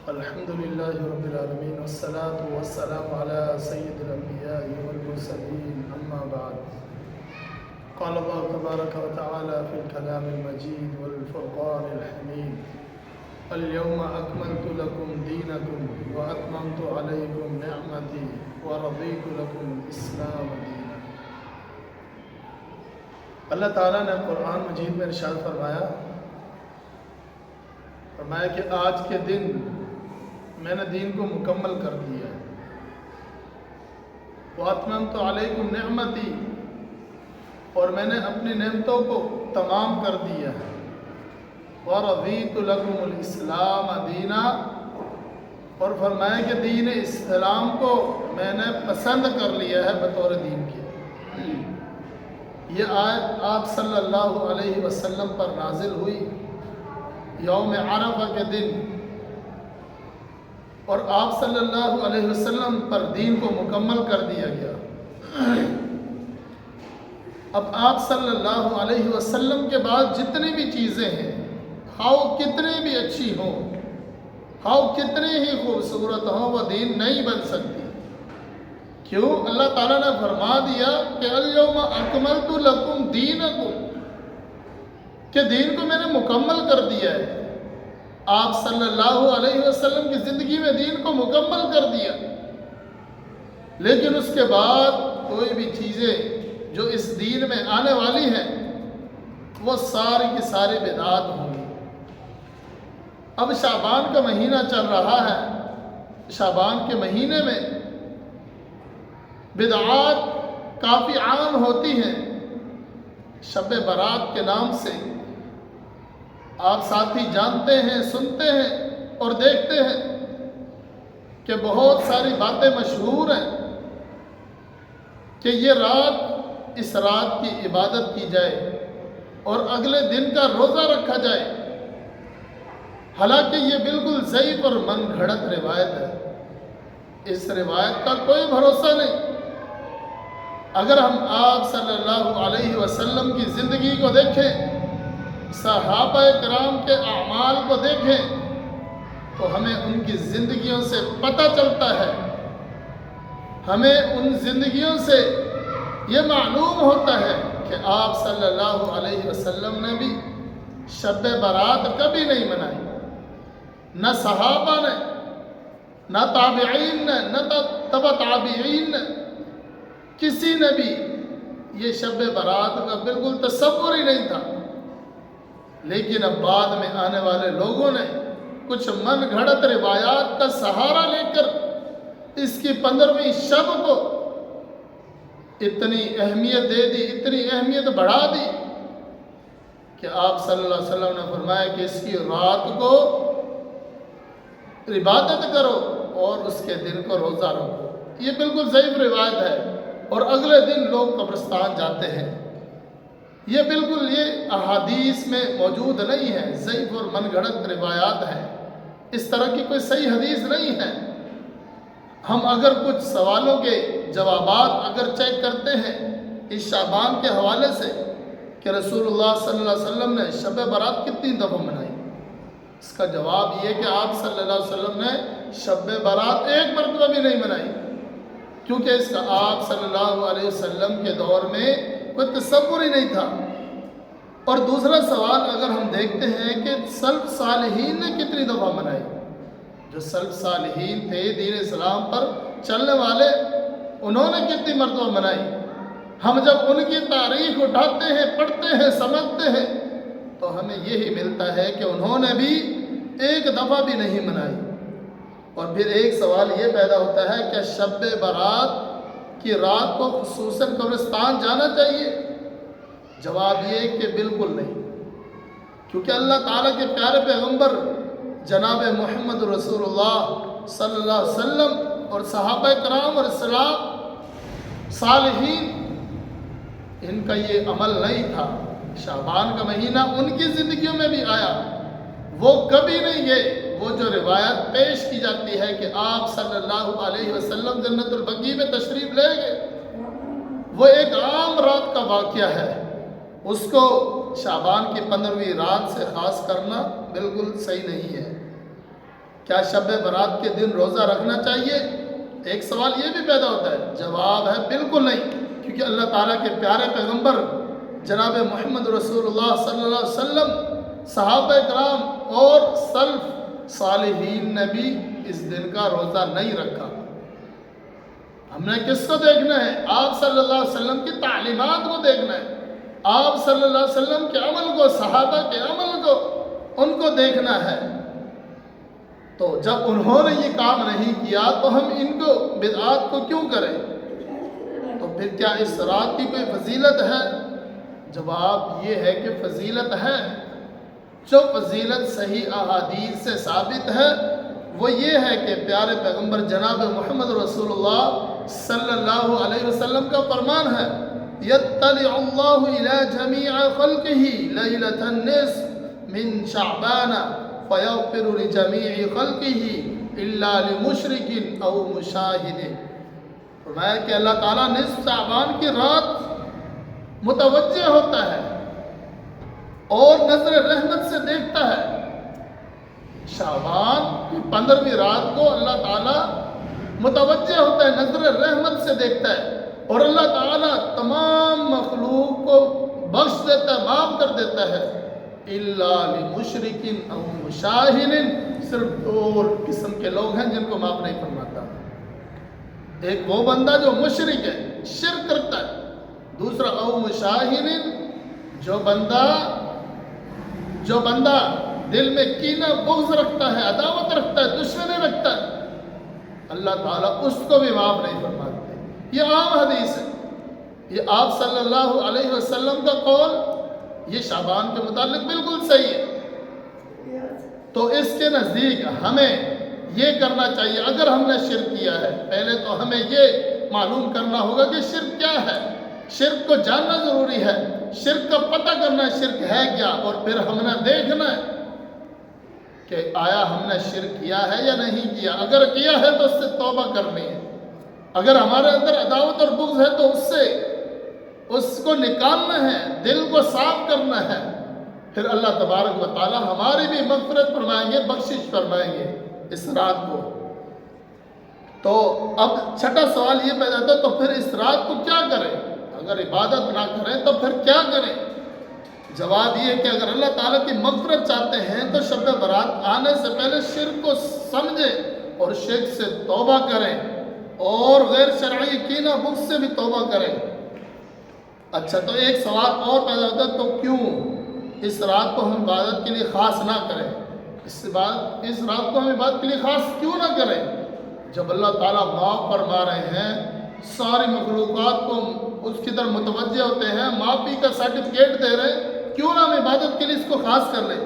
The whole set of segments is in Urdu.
الحمد لله رب العالمين والصلاة والسلام على سيد الأنبياء والمرسلين أما بعد قال الله تبارك وتعالى في الكلام المجيد والفرقان الحميد اليوم أكملت لكم دينكم وأتممت عليكم نعمتي ورضيت لكم الإسلام دينا۔ اللہ تعالیٰ نے قرآن مجید میں ارشاد فرمایا کہ آج کے دن میں نے دین کو مکمل کر دیا ہے۔ وَأَتْمَمْتُ عَلَيْكُمْ نِعْمَتِي، اور میں نے اپنی نعمتوں کو تمام کر دیا ہے۔ وَرَضِيتُ لَكُمُ الْإِسْلَامَ دِينًا، اور فرمایا کہ دین اسلام کو میں نے پسند کر لیا ہے بطور دین کے۔ یہ آیت آپ صلی اللہ علیہ وسلم پر نازل ہوئی یوم عرفہ کے دن، اور آپ صلی اللہ علیہ وسلم پر دین کو مکمل کر دیا گیا۔ اب آپ صلی اللہ علیہ وسلم کے بعد جتنی بھی چیزیں ہیں، خواہ کتنی بھی اچھی ہوں، خواہ کتنی ہی خوبصورت ہوں، وہ دین نہیں بن سکتی۔ کیوں؟ اللہ تعالیٰ نے فرما دیا کہ الیوم اکملت لکم دینکم، کہ دین کو میں نے مکمل کر دیا ہے۔ آپ صلی اللہ علیہ وسلم کی زندگی میں دین کو مکمل کر دیا، لیکن اس کے بعد کوئی بھی چیزیں جو اس دین میں آنے والی ہیں وہ ساری کی ساری بدعات ہوں گی۔ اب شعبان کا مہینہ چل رہا ہے، شعبان کے مہینے میں بدعات کافی عام ہوتی ہیں۔ شب برات کے نام سے آپ ساتھی جانتے ہیں، سنتے ہیں اور دیکھتے ہیں کہ بہت ساری باتیں مشہور ہیں کہ یہ رات، اس رات کی عبادت کی جائے اور اگلے دن کا روزہ رکھا جائے، حالانکہ یہ بالکل ضعیف اور من گھڑت روایت ہے۔ اس روایت کا کوئی بھروسہ نہیں۔ اگر ہم آپ صلی اللہ علیہ وسلم کی زندگی کو دیکھیں، صحابہ کرام کے اعمال کو دیکھیں، تو ہمیں ان کی زندگیوں سے پتہ چلتا ہے، ہمیں ان زندگیوں سے یہ معلوم ہوتا ہے کہ آپ صلی اللہ علیہ وسلم نے بھی شب برات کبھی نہیں منائی، نہ صحابہ نے، نہ تابعین نے، نہ تبع تابعین نے، کسی نے بھی یہ شب برات کا بالکل تصور ہی نہیں تھا۔ لیکن اب بعد میں آنے والے لوگوں نے کچھ من گھڑت روایات کا سہارا لے کر اس کی 15ویں شب کو اتنی اہمیت دے دی، اتنی اہمیت بڑھا دی کہ آپ صلی اللہ علیہ وسلم نے فرمایا کہ اس کی رات کو عبادت کرو اور اس کے دن کو روزہ رکھو۔ یہ بالکل ضعیف روایت ہے، اور اگلے دن لوگ قبرستان جاتے ہیں۔ یہ بالکل یہ احادیث میں موجود نہیں ہے، ضعیف اور من گھڑت روایات ہیں، اس طرح کی کوئی صحیح حدیث نہیں ہے۔ ہم اگر کچھ سوالوں کے جوابات اگر چیک کرتے ہیں اس شعبان کے حوالے سے کہ رسول اللہ صلی اللہ علیہ وسلم نے شب برات کتنی دفعہ منائی، اس کا جواب یہ کہ آپ صلی اللہ علیہ وسلم نے شب برات ایک مرتبہ بھی نہیں منائی، کیونکہ اس کا آپ صلی اللہ علیہ وسلم کے دور میں کوئی تصور ہی نہیں تھا۔ اور دوسرا سوال اگر ہم دیکھتے ہیں کہ سلف صالحین نے کتنی دفعہ منائی، جو سلف صالحین تھے دین اسلام پر چلنے والے، انہوں نے کتنی مرتبہ منائی۔ ہم جب ان کی تاریخ اٹھاتے ہیں، پڑھتے ہیں، سمجھتے ہیں، تو ہمیں یہی ملتا ہے کہ انہوں نے بھی ایک دفعہ بھی نہیں منائی۔ اور پھر ایک سوال یہ پیدا ہوتا ہے کہ شب برات کی رات کو خصوصاً قبرستان جانا چاہیے؟ جواب یہ کہ بالکل نہیں، کیونکہ اللہ تعالیٰ کے پیارے پیغمبر جناب محمد رسول اللہ صلی اللہ علیہ وسلم اور صحابہ کرام اور سلف صالحین، ان کا یہ عمل نہیں تھا۔ شعبان کا مہینہ ان کی زندگیوں میں بھی آیا، وہ کبھی نہیں گئے۔ وہ جو روایت پیش کی جاتی ہے کہ آپ صلی اللہ علیہ وسلم جنت البقیع میں تشریف لے گئے، وہ ایک عام رات کا واقعہ ہے، اس کو شعبان کی 15ویں رات سے خاص کرنا بالکل صحیح نہیں ہے۔ کیا شب برات کے دن روزہ رکھنا چاہیے؟ ایک سوال یہ بھی پیدا ہوتا ہے، جواب ہے بالکل نہیں، کیونکہ اللہ تعالیٰ کے پیارے پیغمبر جناب محمد رسول اللہ صلی اللہ علیہ وسلم، صحابہ کرام اور سلف صالحین نے بھی اس دن کا روزہ نہیں رکھا۔ ہم نے کس کو دیکھنا ہے؟ آپ صلی اللہ علیہ وسلم کی تعلیمات کو دیکھنا ہے، آپ صلی اللہ علیہ وسلم کے عمل کو، صحابہ کے عمل کو، ان کو دیکھنا ہے۔ تو جب انہوں نے یہ کام نہیں کیا تو ہم ان کو بدعات کو کیوں کریں؟ تو پھر کیا اس رات کی کوئی فضیلت ہے؟ جواب یہ ہے کہ فضیلت ہے۔ جو فضیلت صحیح احادیث سے ثابت ہے وہ یہ ہے کہ پیارے پیغمبر جناب محمد رسول اللہ صلی اللہ علیہ وسلم کا فرمان ہے، یطلع اللہ الی جمیع خلقہ لیلۃ النصف من شعبان فیغفر لجمیع خلقہ الا لمشرک او مشاہد۔ فرمایا کہ اللہ تعالیٰ نصف شعبان کی رات متوجہ ہوتا ہے اور نظر رحمت سے دیکھتا ہے۔ شعبان کی 15ویں رات کو اللہ تعالیٰ متوجہ ہوتا ہے، نظر رحمت سے دیکھتا ہے، اور اللہ تعالیٰ تمام مخلوق کو بخش دیتا ہے، معاف کر دیتا ہے۔ الا لمشرک او مشاہد، صرف دو قسم کے لوگ ہیں جن کو معاف نہیں فرماتا۔ ایک وہ بندہ جو مشرک ہے، شرک کرتا ہے، دوسرا او مشاہد، جو بندہ دل میں کینہ بغض رکھتا ہے، عداوت رکھتا ہے، دشمنی رکھتا ہے، اللہ تعالیٰ اس کو بھی معاف نہیں فرماتے۔ یہ عام حدیث ہے، یہ آپ صلی اللہ علیہ وسلم کا قول یہ شعبان کے متعلق بالکل صحیح ہے۔ تو اس کے نزدیک ہمیں یہ کرنا چاہیے، اگر ہم نے شرک کیا ہے، پہلے تو ہمیں یہ معلوم کرنا ہوگا کہ شرک کیا ہے، شرک کو جاننا ضروری ہے، شرک کا پتہ کرنا ہے شرک ہے کیا، اور پھر ہم نے دیکھنا ہے کہ آیا ہم نے شرک کیا ہے یا نہیں کیا۔ اگر کیا ہے تو اس سے توبہ کرنی ہے، اگر ہمارے اندر عداوت اور بغض ہے تو اس کو نکالنا ہے، دل کو صاف کرنا ہے، پھر اللہ تبارک و تعالی ہماری بھی مغفرت فرمائیں گے، بخشش فرمائیں گے اس رات کو۔ تو اب چھٹا سوال یہ پیدا ہوتا ہے، تو پھر اس رات کو کیا کریں؟ اگر عبادت نہ کریں تو پھر کیا کریں؟ جواب یہ کہ اگر اللہ تعالیٰ کی مغفرت چاہتے ہیں تو شب برات آنے سے پہلے شرک کو سمجھیں اور شرک سے توبہ کریں، اور غیر شرعی کینہ بغض سے بھی توبہ کریں۔ اچھا، تو ایک سوال اور پیدا ہوتا ہے، تو کیوں اس رات کو ہم عبادت کے لیے خاص نہ کریں؟ اس رات کو ہم عبادت کے لیے خاص کیوں نہ کریں؟ جب اللہ تعالیٰ معاف فرما رہے ہیں، ساری مخلوقات کو اس کی طرف متوجہ ہوتے ہیں، معافی کا سرٹیفکیٹ دے رہے ہیں، کیوں نہ ہم عبادت کے لیے اس کو خاص کر لیں؟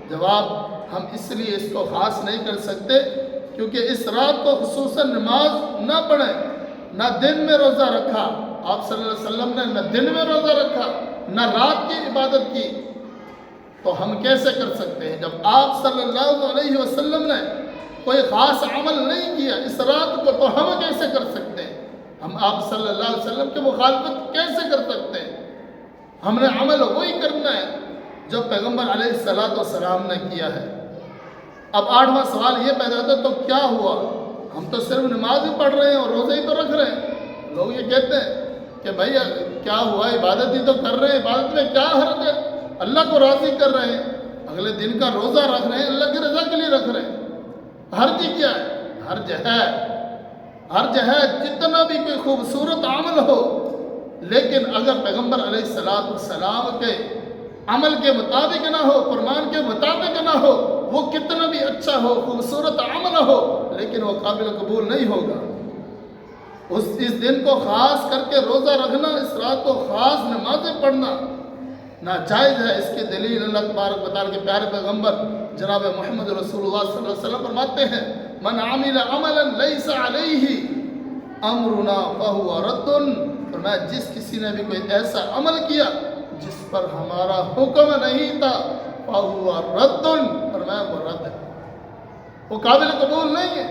جواب، ہم اس لیے اس کو خاص نہیں کر سکتے کیونکہ اس رات کو خصوصاً نماز نہ پڑھیں، نہ دن میں روزہ رکھا، آپ صلی اللہ علیہ وسلم نے نہ دن میں روزہ رکھا نہ رات کی عبادت کی، تو ہم کیسے کر سکتے ہیں؟ جب آپ صلی اللہ علیہ وسلم نے کوئی خاص عمل نہیں کیا اس رات کو، تو ہم کیسے کر سکتے ہیں؟ ہم آپ صلی اللہ علیہ وسلم کی مخالفت کیسے کر سکتے ہیں؟ ہم نے عمل وہی کرنا ہے جو پیغمبر علیہ السلام نے کیا ہے۔ اب 8واں سوال یہ پیدا ہوتا ہے، تو کیا ہوا؟ ہم تو صرف نماز ہی پڑھ رہے ہیں اور روزے ہی تو رکھ رہے ہیں۔ لوگ یہ کہتے ہیں کہ بھائی کیا ہوا، عبادت ہی تو کر رہے ہیں، عبادت میں کیا حرج ہے، اللہ کو راضی کر رہے ہیں، اگلے دن کا روزہ رکھ رہے ہیں، اللہ کی رضا کے لیے رکھ رہے ہیں، حرج کیا ہے؟ حرج ہے جتنا بھی کوئی خوبصورت عمل ہو، لیکن اگر پیغمبر علیہ السلام کے عمل کے مطابق نہ ہو، فرمان کے مطابق نہ ہو، وہ کتنا بھی اچھا ہو، خوبصورت عمل ہو، لیکن وہ قابل قبول نہیں ہوگا۔ اس دن کو خاص کر کے روزہ رکھنا، اس رات کو خاص نمازیں پڑھنا ناجائز ہے۔ اس کی دلیل اللہ تبارک و تعالیٰ کے پیارے پیغمبر جناب محمد رسول اللہ صلی اللہ علیہ وسلم فرماتے ہیں، من عمل عملا لیس علیہ امرنا فہو رد، فرمایا جس کسی نے بھی کوئی ایسا عمل کیا جس پر ہمارا حکم نہیں تھا، فہو رد، فرمایا وہ رد ہے، وہ قابل قبول نہیں ہے۔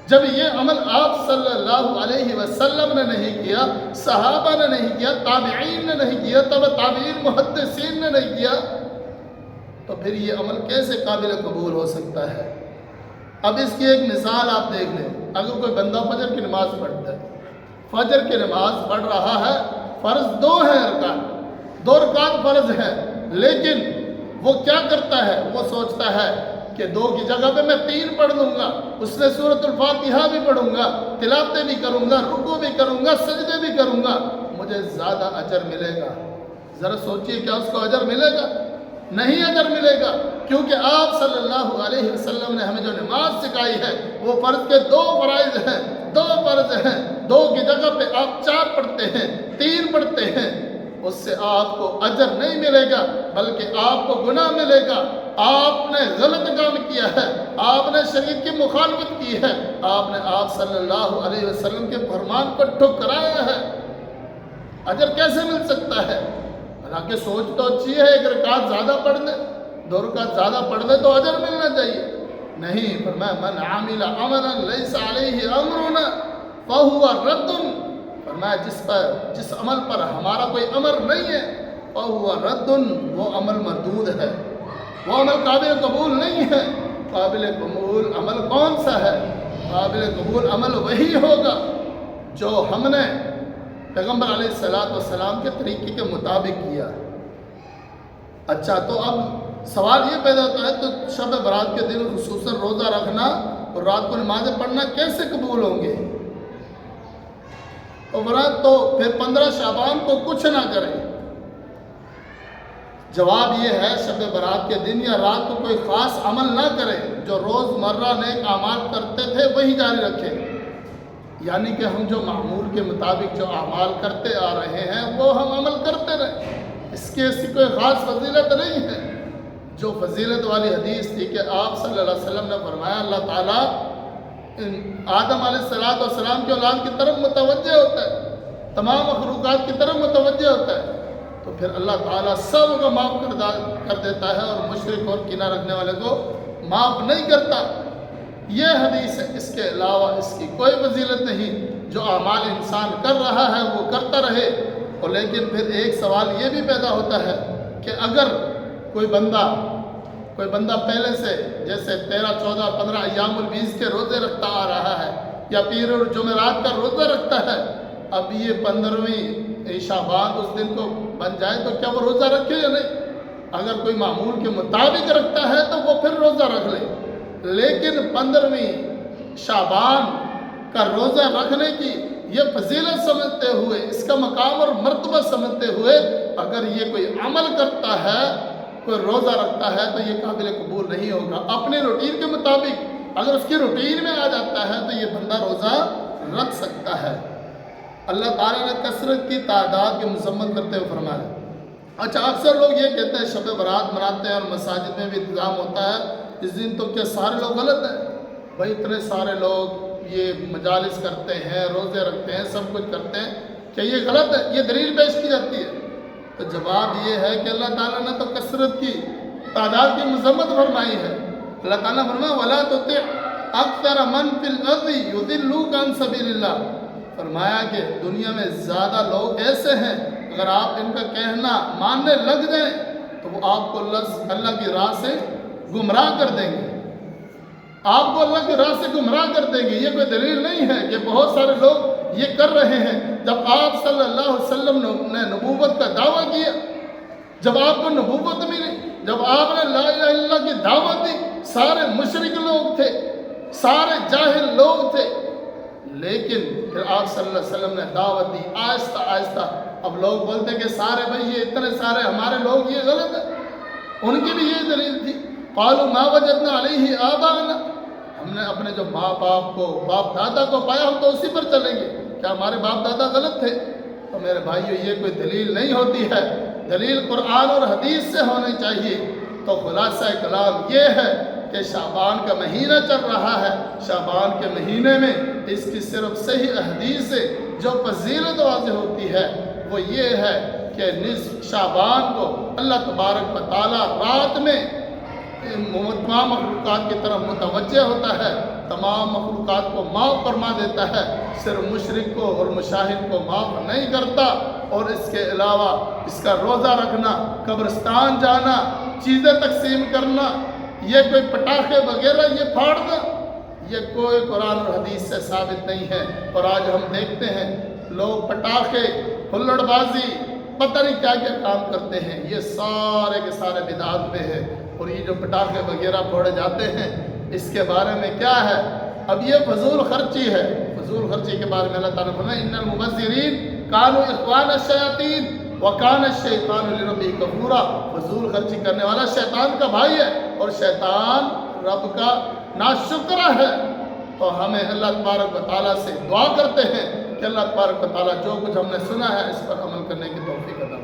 جب یہ عمل آپ صلی اللہ علیہ وسلم نے نہیں کیا، صحابہ نے نہیں کیا، تابعین نے نہیں کیا، تابعین محدثین نے نہیں کیا، تو پھر یہ عمل کیسے قابل قبول ہو سکتا ہے؟ اب اس کی ایک مثال آپ دیکھ لیں، اگر کوئی بندہ فجر کی نماز پڑھتا ہے، فجر کی نماز پڑھ رہا ہے، فرض 2 ہیں رکعت، 2 رکعت فرض ہے، لیکن وہ کیا کرتا ہے، وہ سوچتا ہے کہ 2 کی جگہ پہ میں 3 پڑھ لوں گا، اس میں سورۃ الفاتحہ بھی پڑھوں گا، تلاوتیں بھی کروں گا، رکوع بھی کروں گا، سجدے بھی کروں گا، مجھے زیادہ اجر ملے گا۔ ذرا سوچئے کیا اس کو اجر ملے گا؟ نہیں اجر ملے گا، کیونکہ آپ صلی اللہ علیہ وسلم نے ہمیں جو نماز سکھائی ہے وہ فرض کے 2 فرائض ہیں، 2 فرض ہیں، 2 کی جگہ پہ آپ 4 پڑھتے ہیں، 3 پڑھتے ہیں، اس سے آپ کو اجر نہیں ملے گا بلکہ آپ کو گناہ ملے گا۔ آپ نے غلط کام کیا ہے، آپ نے شریعت کی مخالفت کی ہے، آپ نے آپ صلی اللہ علیہ وسلم کے فرمان کو ٹھکرایا ہے، اجر کیسے مل سکتا ہے؟ حالانکہ سوچ تو اچھی ہے، 1 رکعت زیادہ پڑھ لے، 2 رکعت زیادہ پڑھ لے تو اجر ملنا چاہیے، نہیں، فرمایا من عمل عملا لیس علیہ امرنا فہو رد، فرمایا جس عمل پر ہمارا کوئی امر نہیں ہے فہو رد، وہ عمل مردود ہے، وہ عمل قابل قبول نہیں ہے۔ قابل قبول عمل کون سا ہے؟ قابل قبول عمل وہی ہوگا جو ہم نے پیغمبر علیہ السلام کے طریقے کے مطابق کیا۔ اچھا، تو اب سوال یہ پیدا ہوتا ہے تو شب برات کے دن خصوصاً روزہ رکھنا اور رات کو نمازیں پڑھنا کیسے قبول ہوں گے؟ تو پھر 15 شعبان کو کچھ نہ کریں۔ جواب یہ ہے شب برات کے دن یا رات کو کوئی خاص عمل نہ کریں، جو روز مرہ نیک اعمال کرتے تھے وہی جاری رکھیں، یعنی کہ ہم جو معمول کے مطابق جو اعمال کرتے آ رہے ہیں وہ ہم عمل کرتے رہیں، اس کی ایسی کوئی خاص فضیلت نہیں ہے۔ جو فضیلت والی حدیث تھی کہ آپ صلی اللہ علیہ وسلم نے فرمایا اللہ تعالیٰ آدم علیہ السلام کی اولاد کی طرف متوجہ ہوتا ہے، تمام مخلوقات کی طرف متوجہ ہوتا ہے، تو پھر اللہ تعالیٰ سب کو معاف کر دیتا ہے اور مشرک اور کینہ رکھنے والے کو معاف نہیں کرتا۔ یہ حدیث ہے، اس کے علاوہ اس کی کوئی فضیلت نہیں۔ جو اعمال انسان کر رہا ہے وہ کرتا رہے، اور لیکن پھر ایک سوال یہ بھی پیدا ہوتا ہے کہ اگر کوئی بندہ پہلے سے جیسے 13، 14، 15 ایام البیض کے روزے رکھتا آ رہا ہے یا پیر اور جمعرات کا روزہ رکھتا ہے، اب یہ 15ویں شعبان اس دن کو بن جائے تو کیا وہ روزہ رکھے یا نہیں؟ اگر کوئی معمول کے مطابق رکھتا ہے تو وہ پھر روزہ رکھ لے، لیکن 15ویں شعبان کا روزہ رکھنے کی یہ فضیلت سمجھتے ہوئے، اس کا مقام اور مرتبہ سمجھتے ہوئے اگر یہ کوئی عمل کرتا ہے، کوئی روزہ رکھتا ہے تو یہ قابل قبول نہیں ہوگا۔ اپنے روٹین کے مطابق اگر اس کی روٹین میں آ جاتا ہے تو یہ بندہ روزہ رکھ سکتا ہے۔ اللہ تعالیٰ نے کثرت کی تعداد کی مذمت کرتے ہوئے فرمایا۔ اچھا، اکثر لوگ یہ کہتے ہیں شب برات مناتے ہیں اور مساجد میں بھی انتظام ہوتا ہے اس دن، تو کیا سارے لوگ غلط ہیں؟ بھائی اتنے سارے لوگ یہ مجالس کرتے ہیں، روزے رکھتے ہیں، سب کچھ کرتے ہیں، کیا یہ غلط ہے؟ یہ دلیل پیش کی جاتی ہے؟ تو جواب یہ ہے کہ اللہ تعالیٰ نے تو کثرت کی تعداد کی مذمت فرمائی ہے۔ اللہ تعالیٰ فرمایا وَلَا تُطِعْ أَكْثَرَ مَنْ فِي الْأَرْضِ يُضِلُّوكَ عَنْ سَبِيلِ اللَّهِ، فرمایا کہ دنیا میں زیادہ لوگ ایسے ہیں اگر آپ ان کا کہنا ماننے لگ جائیں تو وہ آپ کو اللہ کی راہ سے گمراہ کر دیں گے، آپ کو اللہ کی راہ سے گمراہ کر دیں گے۔ یہ کوئی دلیل نہیں ہے کہ بہت سارے لوگ یہ کر رہے ہیں۔ جب آپ صلی اللہ علیہ وسلم نے نبوت کا دعویٰ کیا، جب آپ کو نبوت ملی، جب آپ نے لا الہ الا اللہ کی دعوت دی، سارے مشرک لوگ تھے، سارے جاہل لوگ تھے، لیکن پھر آپ صلی اللہ علیہ وسلم نے دعوت دی آہستہ آہستہ۔ اب لوگ بولتے ہیں کہ سارے بھائی یہ اتنے سارے ہمارے لوگ یہ غلط ہے، ان کی بھی یہ دلیل تھی قالوا ما وجدنا علیہ آباءنا، ہم نے اپنے جو ماں باپ کو، باپ دادا کو پایا ہم تو اسی پر چلیں گے، کیا ہمارے باپ دادا غلط تھے؟ تو میرے بھائیو یہ کوئی دلیل نہیں ہوتی ہے، دلیل قرآن اور حدیث سے ہونی چاہیے۔ تو خلاصہ کلام یہ ہے کہ شعبان کا مہینہ چل رہا ہے، شعبان کے مہینے میں اس کی صرف صحیح حدیث سے جو فضیلت واضح ہوتی ہے وہ یہ ہے کہ نصف شعبان کو اللہ تبارک و تعالیٰ رات میں تمام مخلوقات کی طرف متوجہ ہوتا ہے، تمام مخلوقات کو معاف فرما دیتا ہے، صرف مشرک کو اور مشاہد کو معاف نہیں کرتا۔ اور اس کے علاوہ اس کا روزہ رکھنا، قبرستان جانا، چیزیں تقسیم کرنا، یہ کوئی پٹاخے وغیرہ یہ پھاڑنا، یہ کوئی قرآن اور حدیث سے ثابت نہیں ہے۔ اور آج ہم دیکھتے ہیں لوگ پٹاخے، ہلڑ بازی، پتہ نہیں کیا کیا کام کرتے ہیں، یہ سارے کے سارے بدعات میں ہے۔ اور یہ جو پٹاخے وغیرہ پھوڑے جاتے ہیں، اس کے بارے میں کیا ہے؟ اب یہ فضول خرچی ہے۔ فضول خرچی کے بارے میں اللہ تعالیٰ نے فرمایا ان المبذرین کانوا اخوان الشیاطین وکان الشیطان لربہ کفورا۔ فضول خرچی کرنے والا شیطان کا بھائی ہے اور شیطان رب کا ناشکرہ ہے۔ تو ہمیں اللہ تبارک و تعالیٰ سے دعا کرتے ہیں کہ اللہ تبارک و تعالیٰ جو کچھ ہم نے سنا ہے اس پر عمل کرنے کی توفیق عطا فرمائے۔